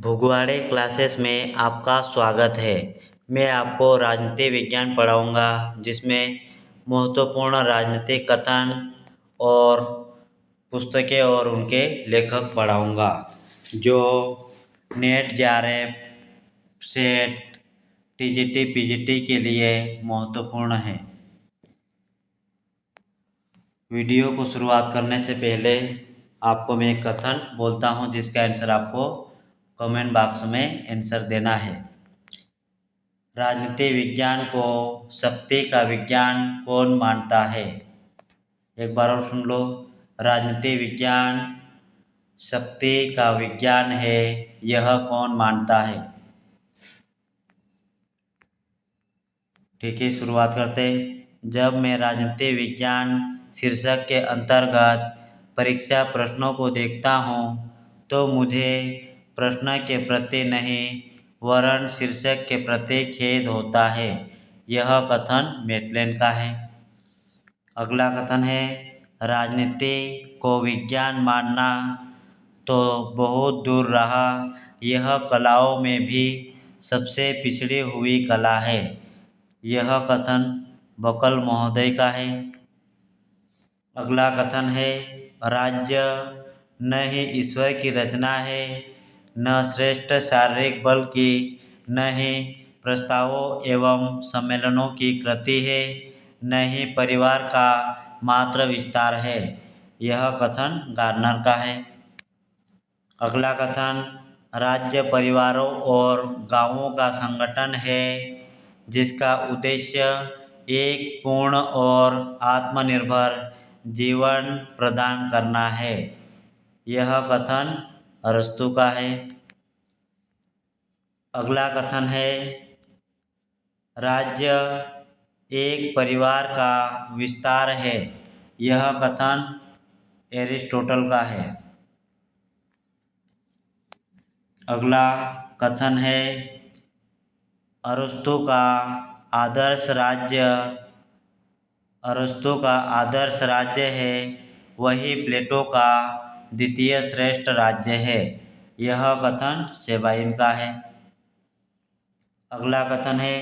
भूगवाड़े classes में आपका स्वागत है। मैं आपको राजनीति विज्ञान पढ़ाऊँगा, जिसमें महत्वपूर्ण राजनीतिक कथन और पुस्तकें और उनके लेखक पढ़ाऊँगा, जो net, JRF, set, TGT, PGT के लिए महत्वपूर्ण है। वीडियो को शुरुआत करने से पहले आपको मैं एक कथन बोलता हूँ, जिसका आंसर आपको कमेंट बॉक्स में आंसर देना है। राजनीति विज्ञान को शक्ति का विज्ञान कौन मानता है? एक बार और सुन लो। राजनीति विज्ञान शक्ति का विज्ञान है, यह कौन मानता है? ठीक है, शुरुआत करते हैं। जब मैं राजनीति विज्ञान शीर्षक के अंतर्गत परीक्षा प्रश्नों को देखता हूँ, तो मुझे प्रश्न के प्रति नहीं वरन शीर्षक के प्रति खेद होता है। यह कथन मैटलैंड का है। अगला कथन है, राजनीति को विज्ञान मानना तो बहुत दूर रहा, यह कलाओं में भी सबसे पिछड़ी हुई कला है। यह कथन बकल महोदय का है। अगला कथन है, राज्य न ही ईश्वर की रचना है, न श्रेष्ठ शारीरिक बल की, न ही प्रस्तावों एवं सम्मेलनों की कृति है, न ही परिवार का मात्र विस्तार है। यह कथन गार्नर का है। अगला कथन, राज्य परिवारों और गांवों का संगठन है, जिसका उद्देश्य एक पूर्ण और आत्मनिर्भर जीवन प्रदान करना है। यह कथन अरस्तू का है। अगला कथन है, राज्य एक परिवार का विस्तार है। यह कथन एरिस्टोटल का है। अगला कथन है, अरस्तू का आदर्श राज्य है, वही प्लेटो का द्वितीय श्रेष्ठ राज्य है। यह कथन सेबाइन का है। अगला कथन है,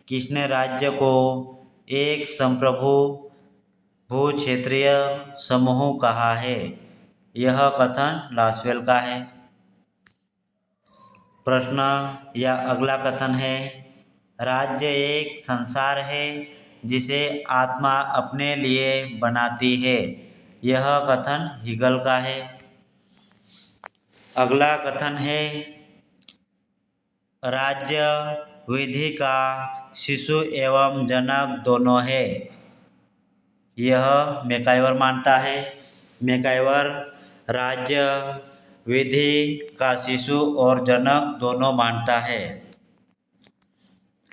किसने राज्य को एक संप्रभु भूक्षेत्रीय समूह कहा है? यह कथन लासवेल का है। प्रश्न या अगला कथन है, राज्य एक संसार है जिसे आत्मा अपने लिए बनाती है। यह कथन हीगल का है। अगला कथन है, राज्य विधि का शिशु एवं जनक दोनों है। यह मैकाइवर मानता है। मैकाइवर राज्य विधि का शिशु और जनक दोनों मानता है।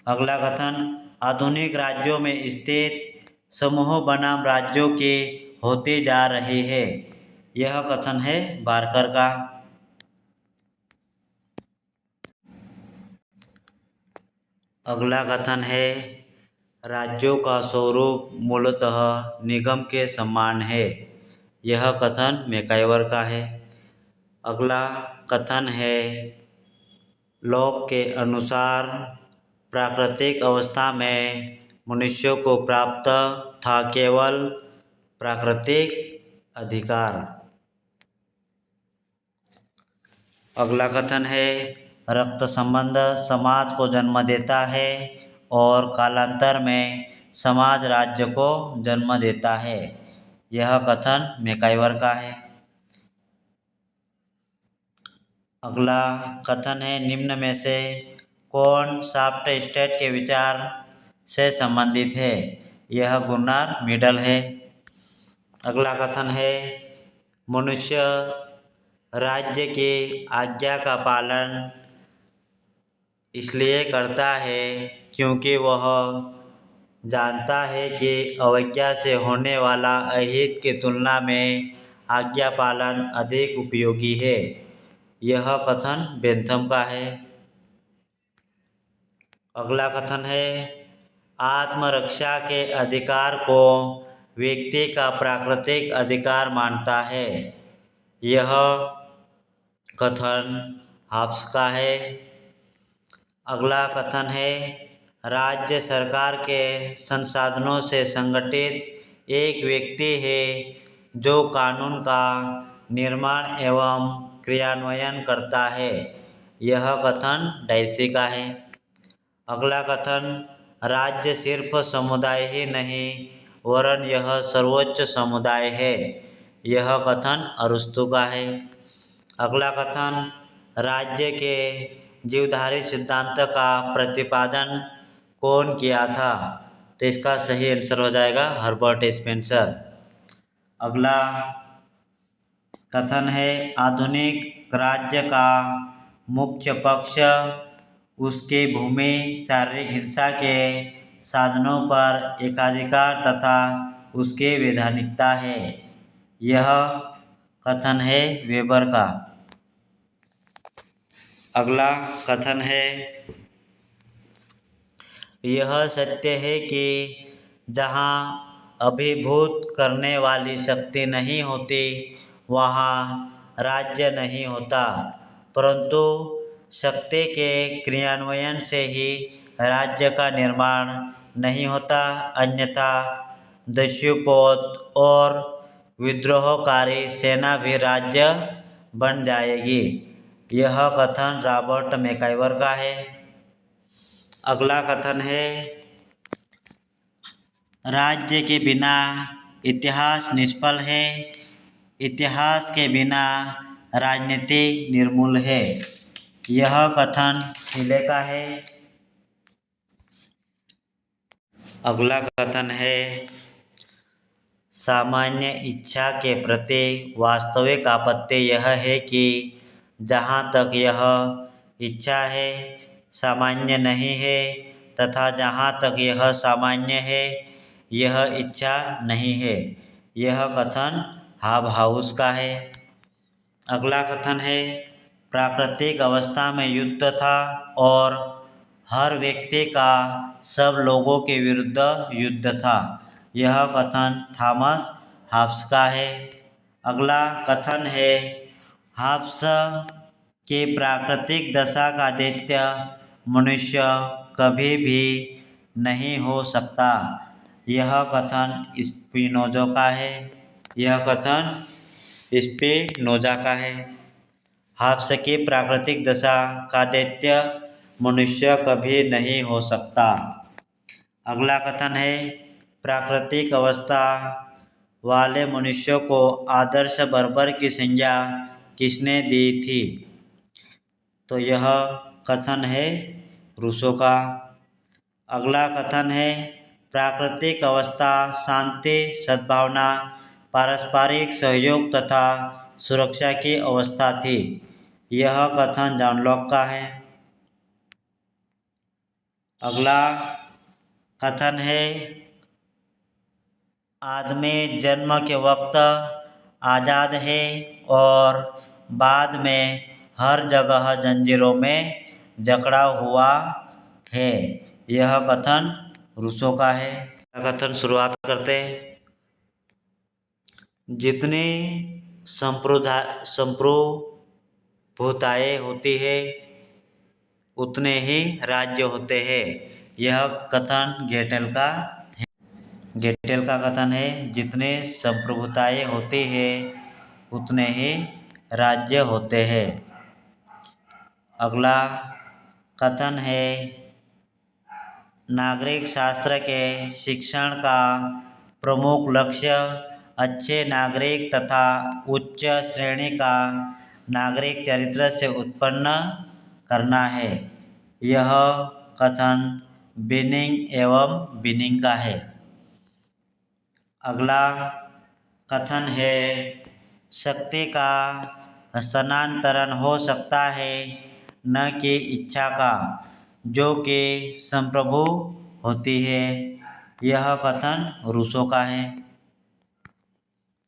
अगला कथन, आधुनिक राज्यों में स्थित समूह बनाम राज्यों के होते जा रहे हैं। यह कथन है बार्कर का। अगला कथन है, राज्यों का स्वरूप मूलतः निगम के समान है। यह कथन मैकाइवर का है। अगला कथन है, लॉक के अनुसार प्राकृतिक अवस्था में मनुष्य को प्राप्त था केवल प्राकृतिक अधिकार। अगला कथन है, रक्त संबंध समाज को जन्म देता है और कालांतर में समाज राज्य को जन्म देता है। यह कथन मैकाइवर का है। अगला कथन है, निम्न में से कौन शाफ्ट स्टेट के विचार से संबंधित है? यह गुन्नार मिडल है। अगला कथन है, मनुष्य राज्य की आज्ञा का पालन इसलिए करता है क्योंकि वह जानता है कि अवज्ञा से होने वाला अहित की तुलना में आज्ञा पालन अधिक उपयोगी है। यह कथन बेंथम का है। अगला कथन है, आत्मरक्षा के अधिकार को व्यक्ति का प्राकृतिक अधिकार मानता है। यह कथन हाब्स का है। अगला कथन है राज्य सरकार के संसाधनों से संगठित एक व्यक्ति है जो कानून का निर्माण एवं क्रियान्वयन करता है। यह कथन डाइसी का है। अगला कथन राज्य सिर्फ समुदाय ही नहीं वरन यह सर्वोच्च समुदाय है। यह कथन अरस्तु का है। अगला कथन राज्य के जीवधारी सिद्धांत का प्रतिपादन कौन किया था? तो इसका सही आंसर हो जाएगा हर्बर्ट स्पेंसर। अगला कथन है आधुनिक राज्य का मुख्य पक्ष उसके भूमि शारीरिक हिंसा के साधनों पर एकाधिकार तथा उसके वैधानिकता है। यह कथन है वेबर का। अगला कथन है यह सत्य है कि जहाँ अभिभूत करने वाली शक्ति नहीं होती वहाँ राज्य नहीं होता, परंतु शक्ति के क्रियान्वयन से ही राज्य का निर्माण नहीं होता, अन्यथा दस्युपोत और विद्रोहकारी सेना भी राज्य बन जाएगी। यह कथन रॉबर्ट मैकाइवर का है। अगला कथन है राज्य के बिना इतिहास निष्फल है, इतिहास के बिना राजनीति निर्मूल है। यह कथन शिले का है। अगला कथन है सामान्य इच्छा के प्रति वास्तविक आपत्ति यह है कि जहाँ तक यह इच्छा है सामान्य नहीं है तथा जहाँ तक यह सामान्य है यह इच्छा नहीं है। यह कथन हाबहाउस का है। अगला कथन है प्राकृतिक अवस्था में युद्ध था और हर व्यक्ति का सब लोगों के विरुद्ध युद्ध था। यह कथन थॉमस हॉब्स का है। अगला कथन है हॉब्स के प्राकृतिक दशा का दैत्य मनुष्य कभी भी नहीं हो सकता। यह कथन स्पिनोजा का है। यह कथन स्पिनोजा का है। हॉब्स की प्राकृतिक दशा का दैत्य मनुष्य कभी नहीं हो सकता। अगला कथन है प्राकृतिक अवस्था वाले मनुष्य को आदर्श बर्बर की संज्ञा किसने दी थी? तो यह कथन है रूसो का। अगला कथन है प्राकृतिक अवस्था शांति सद्भावना पारस्परिक सहयोग तथा सुरक्षा की अवस्था थी। यह कथन जॉन लॉक का है। अगला कथन है आदमी जन्म के वक्त आज़ाद है और बाद में हर जगह जंजीरों में जकड़ा हुआ है। यह कथन रूसो का है। कथन शुरुआत करते हैं। जितनी संप्रभुताएं होती है उतने ही राज्य होते हैं। यह कथन गेटेल का है। गेटेल का कथन है जितने संप्रभुताएं होती है उतने ही राज्य होते हैं। अगला कथन है नागरिक शास्त्र के शिक्षण का प्रमुख लक्ष्य अच्छे नागरिक तथा उच्च श्रेणी का नागरिक चरित्र से उत्पन्न करना है। यह कथन बिनिंग एवं बिनिंग का है। अगला कथन है शक्ति का हस्तांतरण हो सकता है न कि इच्छा का जो कि संप्रभु होती है। यह कथन रूसो का है।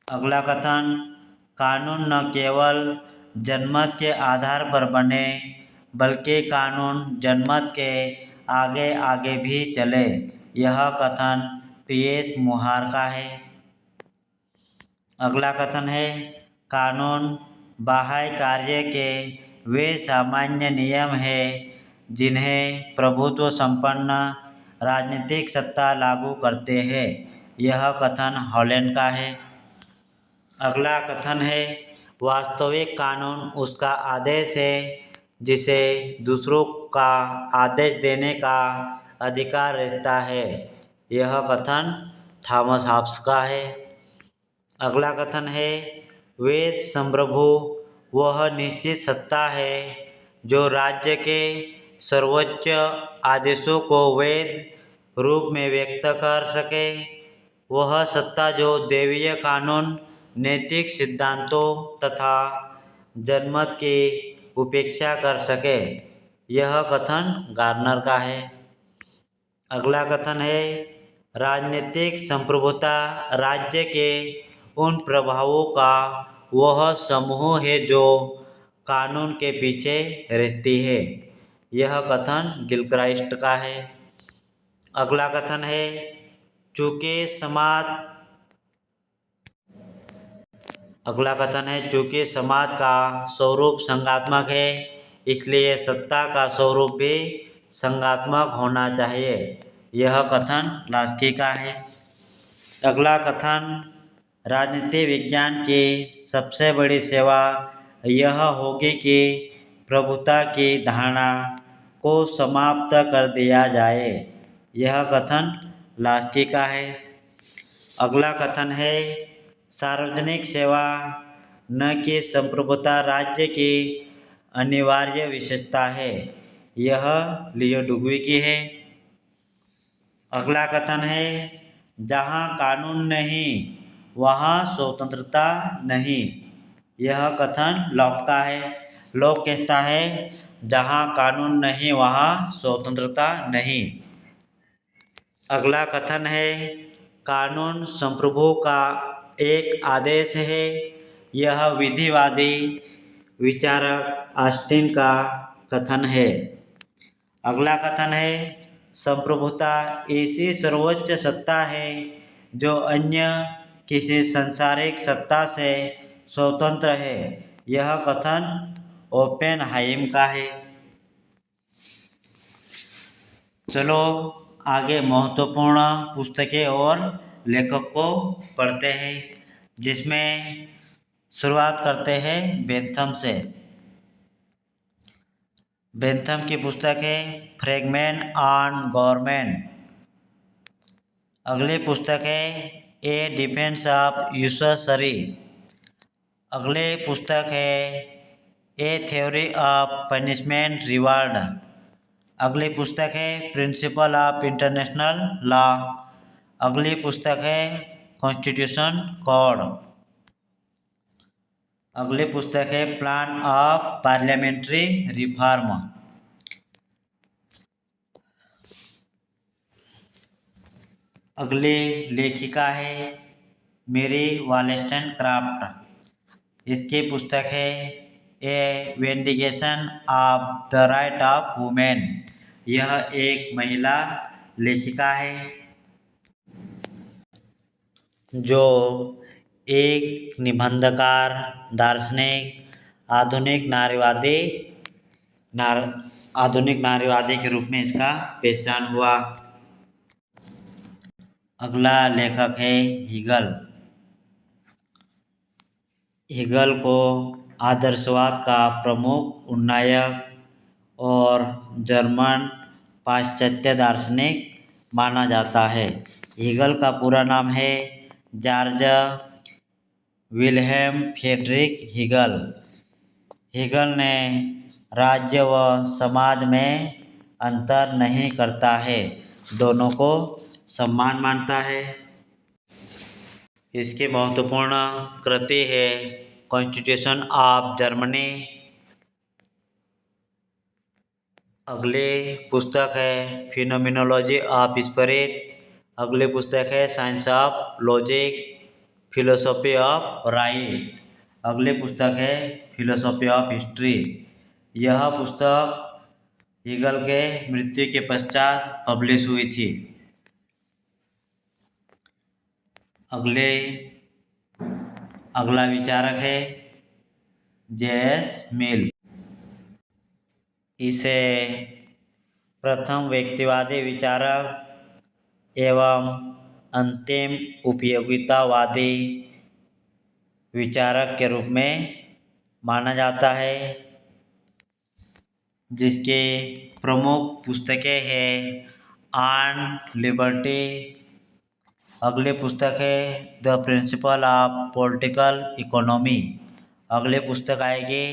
अगला कथन कानून न केवल जनमत के आधार पर बने बल्कि कानून जनमत के आगे आगे भी चले। यह कथन पीएस मुहार का है। अगला कथन है कानून बाह्य कार्य के वे सामान्य नियम हैं जिन्हें प्रभुत्व संपन्न राजनीतिक सत्ता लागू करते हैं। यह कथन हॉलैंड का है। अगला कथन है, वास्तविक कानून उसका आदेश है जिसे दूसरों का आदेश देने का अधिकार रहता है। यह कथन थॉमस हॉब्स का है। अगला कथन है, वेद संप्रभु वह निश्चित सत्ता है जो राज्य के सर्वोच्च आदेशों को वेद रूप में व्यक्त कर सके। वह सत्ता जो दैवीय कानून, नैतिक सिद्धांतों तथा जनमत की उपेक्षा कर सके। यह कथन गार्नर का है। अगला कथन है, राजनीतिक संप्रभुता राज्य के उन प्रभावों का वह समूह है जो कानून के पीछे रहती है। यह कथन गिलक्राइस्ट का है। अगला कथन है, चूंकि समाज का स्वरूप संघात्मक है, इसलिए सत्ता का स्वरूप भी संघात्मक होना चाहिए। यह कथन लास्की का है। अगला कथन, राजनीति विज्ञान की सबसे बड़ी सेवा यह होगी कि प्रभुता की धारणा को समाप्त कर दिया जाए। यह कथन लास्की का है। अगला कथन है, सार्वजनिक सेवा न कि संप्रभुता राज्य की अनिवार्य विशेषता है। यह लियो डुग्वी की है। अगला कथन है, जहाँ कानून नहीं वहाँ स्वतंत्रता नहीं। यह कथन लॉक का है। लॉक कहता है, जहाँ कानून नहीं वहाँ स्वतंत्रता नहीं। अगला कथन है, कानून संप्रभु का एक आदेश है। यह विधिवादी विचारक ऑस्टिन का कथन है। अगला कथन है, संप्रभुता ऐसी सर्वोच्च सत्ता है जो अन्य किसी सांसारिक सत्ता से स्वतंत्र है। यह कथन ओपेनहाइम का है। चलो आगे महत्वपूर्ण पुस्तकें और लेखक को पढ़ते हैं, जिसमें शुरुआत करते हैं बेंथम से। बेंथम की पुस्तक है फ्रैगमेंट ऑन गवर्नमेंट। अगली पुस्तक है ए डिफेंस ऑफ यूसुअरी। अगली पुस्तक है ए थ्योरी ऑफ पनिशमेंट रिवार्ड। अगली पुस्तक है प्रिंसिपल ऑफ इंटरनेशनल लॉ। अगली पुस्तक है कॉन्स्टिट्यूशन कोड। अगली पुस्तक है प्लान ऑफ पार्लियामेंट्री रिफॉर्म। अगली लेखिका है मेरी वॉलेस्टनक्राफ्ट। इसकी पुस्तक है a vindication of the right of women. यह एक महिला लेखिका है जो एक निबंधकार, दार्शनिक, आधुनिक नारीवादी के रूप में इसका पहचान हुआ। अगला लेखक है हीगल। हीगल को आदर्शवाद का प्रमुख उन्नायक और जर्मन पाश्चात्य दार्शनिक माना जाता है। हीगल का पूरा नाम है George Wilhelm Friedrich Hegel. Hegel ने राज्य व समाज में अंतर नहीं करता है, दोनों को सम्मान मानता है। इसकी महत्वपूर्ण कृति है कॉन्स्टिट्यूशन ऑफ जर्मनी। अगली पुस्तक है फिनोमिनोलॉजी ऑफ स्पिरिट। अगली पुस्तक है science of logic, philosophy of right. अगली पुस्तक है फिलोसॉफी ऑफ हिस्ट्री। यह पुस्तक हीगल के मृत्यु के पश्चात पब्लिश हुई थी। अगला विचारक है जे.एस. मिल। इसे प्रथम व्यक्तिवादी विचारक एवं अंतिम उपयोगितावादी विचारक के रूप में माना जाता है, जिसकी प्रमुख पुस्तकें हैं ऑन लिबर्टी। अगली पुस्तक है the principle of political economy. अगली पुस्तक आएगी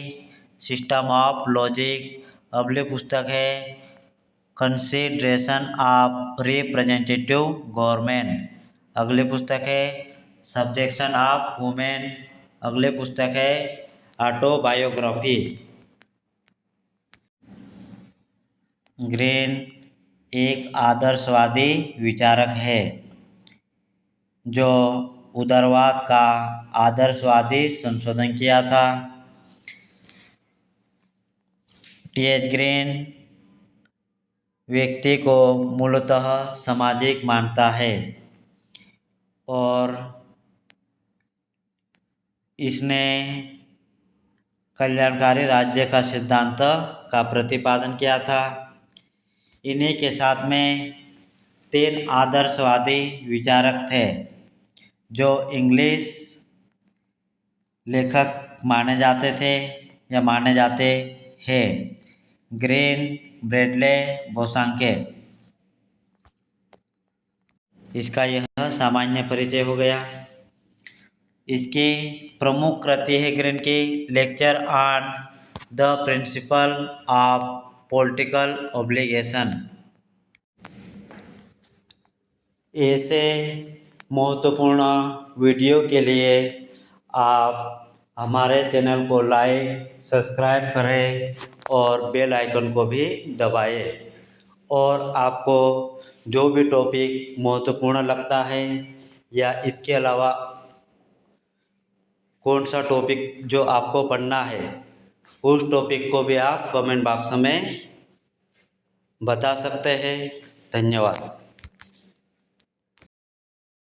सिस्टम ऑफ लॉजिक। अगली पुस्तक है कंसिडरेशन ऑफ रिप्रेजेंटेटिव गवर्नमेंट। अगली पुस्तक है सब्जेक्शन ऑफ वुमेन। अगली पुस्तक है ऑटोबायोग्राफी। ग्रीन एक आदर्शवादी विचारक है जो उदारवाद का आदर्शवादी संशोधन किया था। टी.एच. ग्रीन व्यक्ति को मूलतः सामाजिक मानता है और इसने कल्याणकारी राज्य का सिद्धांत का प्रतिपादन किया था। इन्हीं के साथ में 3 आदर्शवादी विचारक थे जो इंग्लिश लेखक माने जाते थे या माने जाते हैं, ग्रीन, ब्रैडले, बोसांके। इसका यह सामान्य परिचय हो गया। इसकी प्रमुख कृति है ग्रीन की lecture on the principle of political obligation. ऐसे महत्वपूर्ण वीडियो के लिए आप हमारे चैनल को लाइक, सब्सक्राइब करें और बेल आइकन को भी दबाएं। और आपको जो भी टॉपिक महत्वपूर्ण लगता है या इसके अलावा कौन सा टॉपिक जो आपको पढ़ना है, उस टॉपिक को भी आप कमेंट बॉक्स में बता सकते हैं। धन्यवाद।